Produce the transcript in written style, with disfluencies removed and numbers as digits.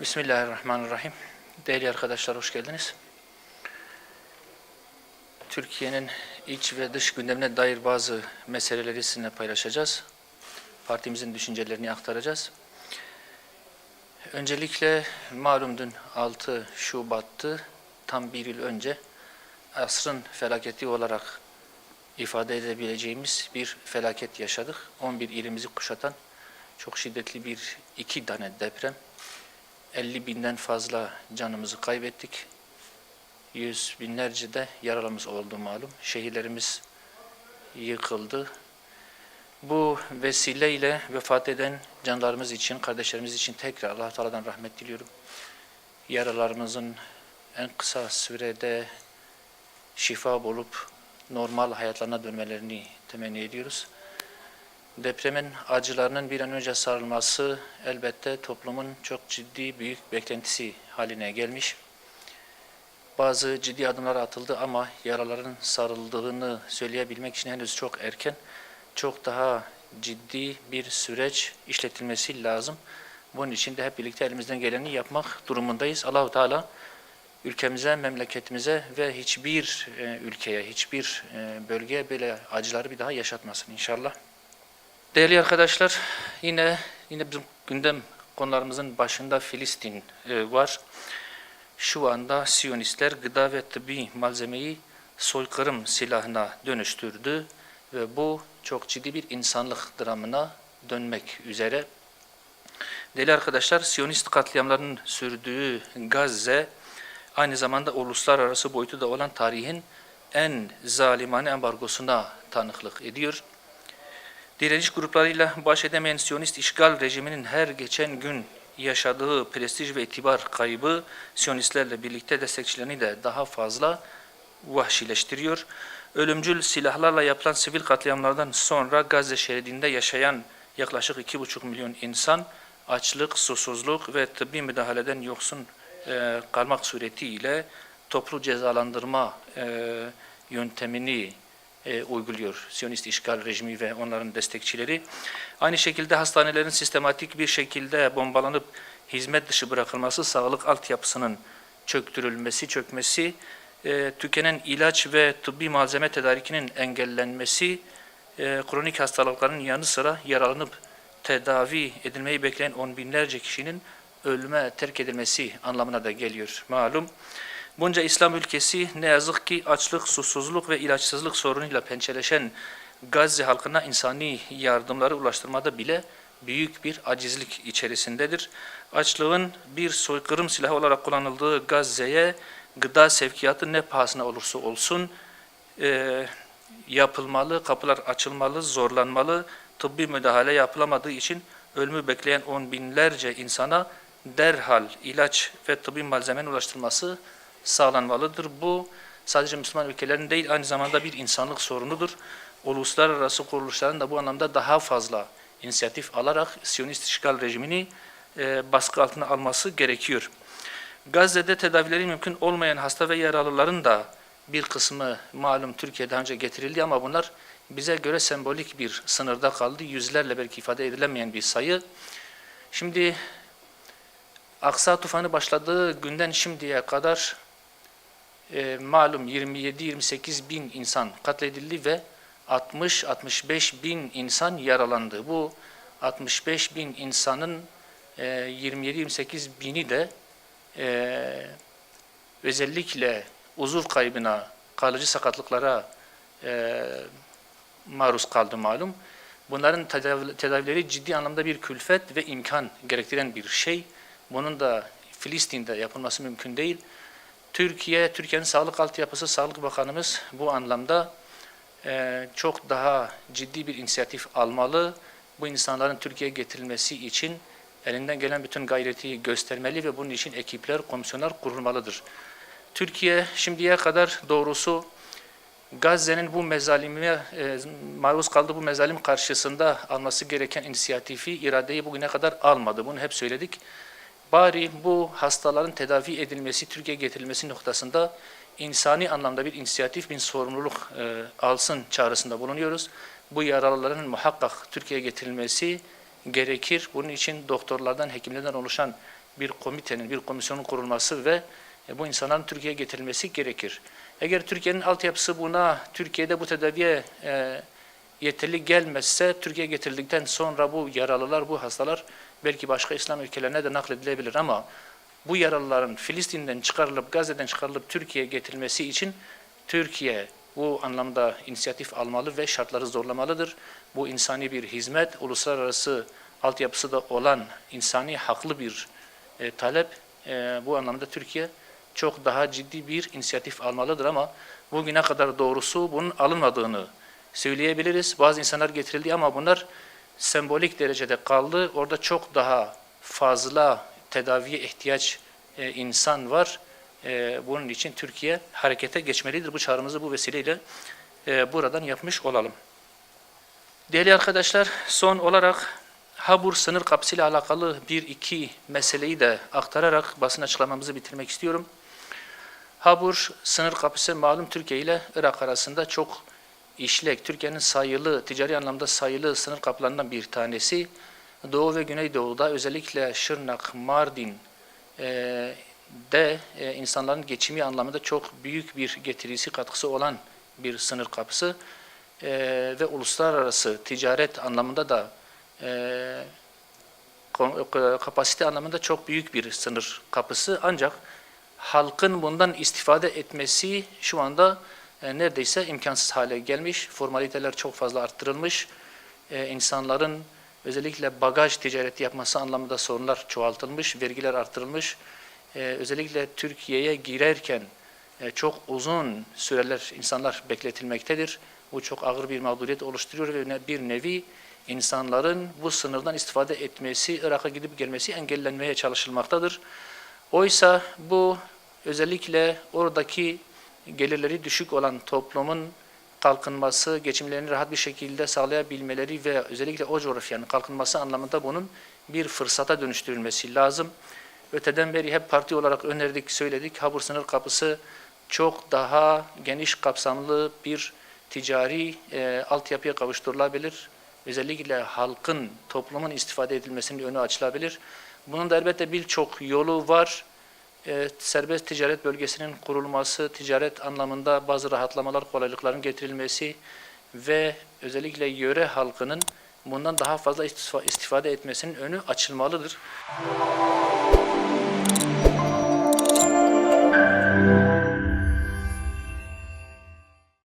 Bismillahirrahmanirrahim. Değerli arkadaşlar, hoş geldiniz. Türkiye'nin iç ve dış gündemine dair bazı meseleleri sizinle paylaşacağız. Partimizin düşüncelerini aktaracağız. Öncelikle malum dün 6 Şubat'tı. Tam bir yıl önce asrın felaketi olarak ifade edebileceğimiz bir felaket yaşadık. 11 ilimizi kuşatan çok şiddetli iki tane deprem. 50 binden fazla canımızı kaybettik. Yüz binlerce de yaralımız oldu malum. Şehirlerimiz yıkıldı. Bu vesileyle vefat eden canlarımız için, kardeşlerimiz için tekrar Allah-u Teala'dan rahmet diliyorum. Yaralarımızın en kısa sürede şifa bulup normal hayatlarına dönmelerini temenni ediyoruz. Depremin acılarının bir an önce sarılması elbette toplumun çok ciddi, büyük beklentisi haline gelmiş. Bazı ciddi adımlar atıldı ama yaraların sarıldığını söyleyebilmek için henüz çok erken. Çok daha ciddi bir süreç işletilmesi lazım. Bunun için de hep birlikte elimizden geleni yapmak durumundayız. Allah-u Teala ülkemize, memleketimize ve hiçbir ülkeye, hiçbir bölgeye böyle acıları bir daha yaşatmasın inşallah. Değerli arkadaşlar, yine bizim gündem konularımızın başında Filistin var. Şu anda Siyonistler gıda ve tıbbi malzemeyi soykırım silahına dönüştürdü ve bu çok ciddi bir insanlık dramına dönmek üzere. Değerli arkadaşlar, Siyonist katliamlarının sürdüğü Gazze aynı zamanda uluslararası boyutu da olan tarihin en zalimane embargosuna tanıklık ediyor. Direniş gruplarıyla baş edemeyen Siyonist işgal rejiminin her geçen gün yaşadığı prestij ve itibar kaybı Siyonistlerle birlikte destekçilerini de daha fazla vahşileştiriyor. Ölümcül silahlarla yapılan sivil katliamlardan sonra Gazze şeridinde yaşayan yaklaşık 2,5 milyon insan açlık, susuzluk ve tıbbi müdahaleden yoksun kalmak suretiyle toplu cezalandırma yöntemini uyguluyor Siyonist işgal rejimi ve onların destekçileri. Aynı şekilde hastanelerin sistematik bir şekilde bombalanıp hizmet dışı bırakılması, sağlık altyapısının çökmesi, tükenen ilaç ve tıbbi malzeme tedarikinin engellenmesi, kronik hastalıkların yanı sıra yaralanıp tedavi edilmeyi bekleyen on binlerce kişinin ölüme terk edilmesi anlamına da geliyor malum. Bunca İslam ülkesi ne yazık ki açlık, susuzluk ve ilaçsızlık sorunuyla pençeleşen Gazze halkına insani yardımları ulaştırmada bile büyük bir acizlik içerisindedir. Açlığın bir soykırım silahı olarak kullanıldığı Gazze'ye gıda sevkiyatı ne pahasına olursa olsun yapılmalı, kapılar açılmalı, zorlanmalı, tıbbi müdahale yapılamadığı için ölümü bekleyen on binlerce insana derhal ilaç ve tıbbi malzemenin ulaştırılması sağlanmalıdır. Bu sadece Müslüman ülkelerin değil, aynı zamanda bir insanlık sorunudur. Uluslararası kuruluşların da bu anlamda daha fazla inisiyatif alarak Siyonist işgal rejimini baskı altına alması gerekiyor. Gazze'de tedavileri mümkün olmayan hasta ve yaralıların da bir kısmı malum Türkiye'den önce getirildi ama bunlar bize göre sembolik bir sınırda kaldı. Yüzlerle belki ifade edilemeyen bir sayı. Şimdi Aksa tufanı başladığı günden şimdiye kadar malum 27-28 bin insan katledildi ve 60-65 bin insan yaralandı. Bu 65 bin insanın 27-28 bini de özellikle uzuv kaybına, kalıcı sakatlıklara maruz kaldı malum. Bunların tedavileri ciddi anlamda bir külfet ve imkan gerektiren bir şey. Bunun da Filistin'de yapılması mümkün değil. Türkiye'nin sağlık altyapısı, Sağlık Bakanımız bu anlamda çok daha ciddi bir inisiyatif almalı. Bu insanların Türkiye'ye getirilmesi için elinden gelen bütün gayreti göstermeli ve bunun için ekipler, komisyonlar kurulmalıdır. Türkiye şimdiye kadar doğrusu Gazze'nin bu mezalime maruz kaldığı bu mezalim karşısında alması gereken inisiyatifi, iradeyi bugüne kadar almadı. Bunu hep söyledik. Bari bu hastaların tedavi edilmesi, Türkiye'ye getirilmesi noktasında insani anlamda bir inisiyatif, bir sorumluluk alsın çağrısında bulunuyoruz. Bu yaralıların muhakkak Türkiye'ye getirilmesi gerekir. Bunun için doktorlardan, hekimlerden oluşan bir komitenin, bir komisyonun kurulması ve bu insanların Türkiye'ye getirilmesi gerekir. Eğer Türkiye'nin altyapısı buna, Türkiye'de bu tedaviye yeterli gelmezse, Türkiye'ye getirildikten sonra bu yaralılar, bu hastalar belki başka İslam ülkelerine de nakledilebilir ama bu yaralıların Filistin'den çıkarılıp, Gazze'den çıkarılıp Türkiye'ye getirilmesi için Türkiye bu anlamda inisiyatif almalı ve şartları zorlamalıdır. Bu insani bir hizmet, uluslararası altyapısı da olan insani haklı bir talep. Bu anlamda Türkiye çok daha ciddi bir inisiyatif almalıdır ama bugüne kadar doğrusu bunun alınmadığını söyleyebiliriz. Bazı insanlar getirildi ama bunlar sembolik derecede kaldı. Orada çok daha fazla tedaviye ihtiyaç insan var. Bunun için Türkiye harekete geçmelidir. Bu çağrımızı bu vesileyle buradan yapmış olalım. Değerli arkadaşlar, son olarak Habur sınır kapısıyla alakalı bir iki meseleyi de aktararak basın açıklamamızı bitirmek istiyorum. Habur sınır kapısı malum Türkiye ile Irak arasında çok işlek, Türkiye'nin sayılı, ticari anlamda sayılı sınır kapılarından bir tanesi. Doğu ve Güneydoğu'da özellikle Şırnak, Mardin de insanların geçimi anlamında çok büyük bir getirisi, katkısı olan bir sınır kapısı ve uluslararası ticaret anlamında da kapasite anlamında çok büyük bir sınır kapısı. Ancak halkın bundan istifade etmesi şu anda neredeyse imkansız hale gelmiş. Formaliteler çok fazla arttırılmış. İnsanların özellikle bagaj ticareti yapması anlamında sorunlar çoğaltılmış, vergiler arttırılmış. Özellikle Türkiye'ye girerken çok uzun süreler insanlar bekletilmektedir. Bu çok ağır bir mağduriyet oluşturuyor ve bir nevi insanların bu sınırdan istifade etmesi, Irak'a gidip gelmesi engellenmeye çalışılmaktadır. Oysa bu özellikle oradaki gelirleri düşük olan toplumun kalkınması, geçimlerini rahat bir şekilde sağlayabilmeleri ve özellikle o coğrafyanın kalkınması anlamında bunun bir fırsata dönüştürülmesi lazım. Öteden beri hep parti olarak önerdik, söyledik. Habur sınır kapısı çok daha geniş kapsamlı bir ticari altyapıya kavuşturulabilir. Özellikle halkın, toplumun istifade edilmesinin önü açılabilir. Bunun da elbette birçok yolu var. Serbest ticaret bölgesinin kurulması, ticaret anlamında bazı rahatlamalar, kolaylıkların getirilmesi ve özellikle yöre halkının bundan daha fazla istifade etmesinin önü açılmalıdır.